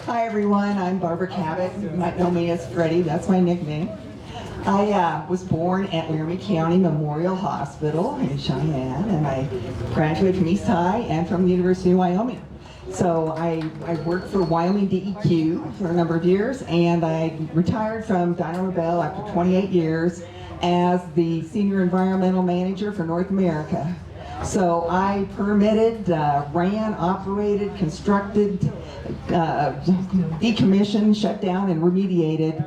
Hi everyone, I'm Barbra Cabot. You might know me as Freddie, that's my nickname. I was born at Laramie County Memorial Hospital in Cheyenne, and I graduated from East High and from the University of Wyoming. So I worked for Wyoming DEQ for a number of years, and I retired from Dyno Nobel after 28 years as the Senior Environmental Manager for North America. So I permitted, ran, operated, constructed, decommissioned, shut down, and remediated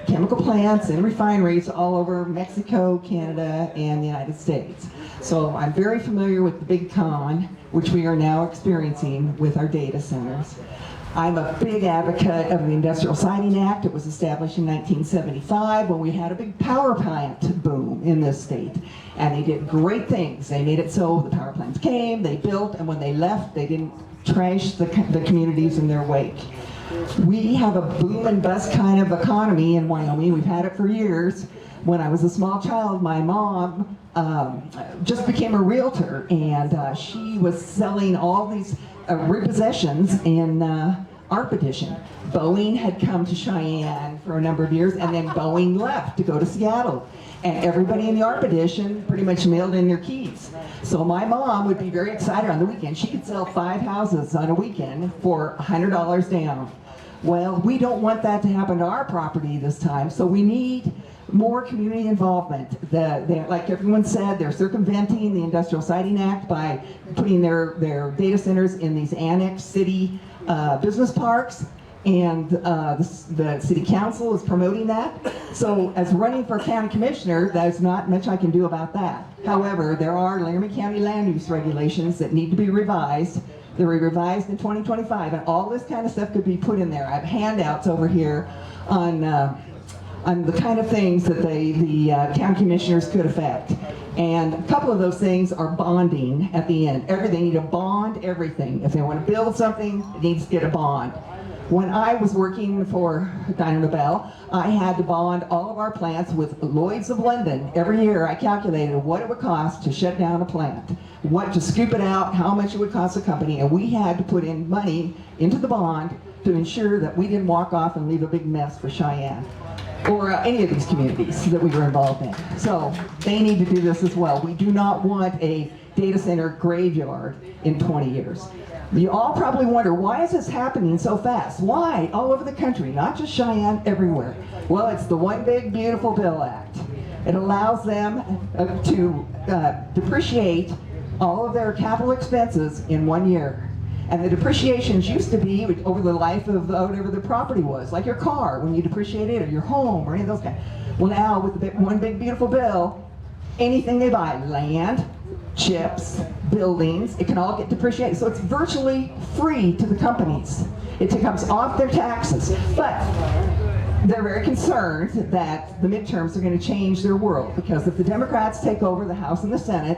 chemical plants and refineries all over Mexico, Canada, and the United States. So I'm very familiar with the big con, which we are now experiencing with our data centers. I'm a big advocate of the Industrial Siting Act. It was established in 1975 when we had a big power plant boom in this state. And they did great things. They made it so the power plants came, they built, and when they left, they didn't trash the communities in their wake. We have a boom and bust kind of economy in Wyoming. We've had it for years. When I was a small child, my mom just became a realtor, and she was selling all these repossessions in art petition. Boeing had come to Cheyenne for a number of years, and then Boeing left to go to Seattle. And everybody in the art petition pretty much mailed in their keys. So my mom would be very excited on the weekend. She could sell 5 houses on a weekend for $100 down. Well, we don't want that to happen to our property this time, so we need more community involvement. Like everyone said, they're circumventing the Industrial Siting Act by putting their data centers in these annexed city business parks, and the city council is promoting that. So as running for county commissioner, there's not much I can do about that. However, there are Laramie County land use regulations that need to be revised. They were revised in 2025, and all this kind of stuff could be put in there. I have handouts over here on the kind of things that the county commissioners could affect. And a couple of those things are bonding at the end. They need to bond everything. If they want to build something, it needs to get a bond. When I was working for Dyno Nobel, I had to bond all of our plants with Lloyd's of London. Every year I calculated what it would cost to shut down a plant, what to scoop it out, how much it would cost the company, and we had to put in money into the bond to ensure that we didn't walk off and leave a big mess for Cheyenne or any of these communities that we were involved in. So they need to do this as well. We do not want a data center graveyard in 20 years. You all probably wonder, why is this happening so fast? Why? All over the country, not just Cheyenne, everywhere. Well, it's the One Big Beautiful Bill Act. It allows them to depreciate all of their capital expenses in 1 year. And the depreciations used to be over the life of whatever the property was, like your car, when you depreciate it, or your home, or any of those kinds. Well, now, with the One Big Beautiful Bill, anything they buy, land, chips, buildings, it can all get depreciated. So it's virtually free to the companies. It comes off their taxes. But they're very concerned that the midterms are going to change their world, because if the Democrats take over the House and the Senate,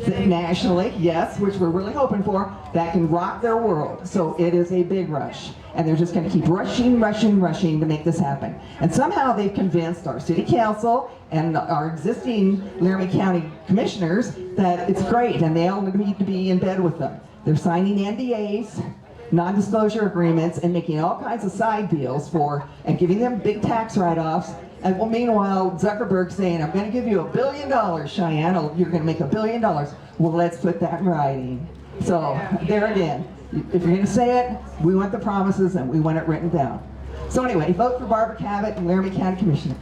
nationally, yes, which we're really hoping for, that can rock their world. So it is a big rush. And they're just going to keep rushing to make this happen. And somehow they've convinced our city council and our existing Laramie County commissioners that it's great, and they all need to be in bed with them. They're signing NDAs, non-disclosure agreements, and making all kinds of side deals and giving them big tax write-offs. And well, meanwhile, Zuckerberg's saying, I'm going to give you $1 billion, Cheyenne. You're going to make $1 billion. Well, let's put that in writing. So there again, if you're going to say it, we want the promises and we want it written down. So anyway, vote for Barbra Cabot and Laramie County Commissioner.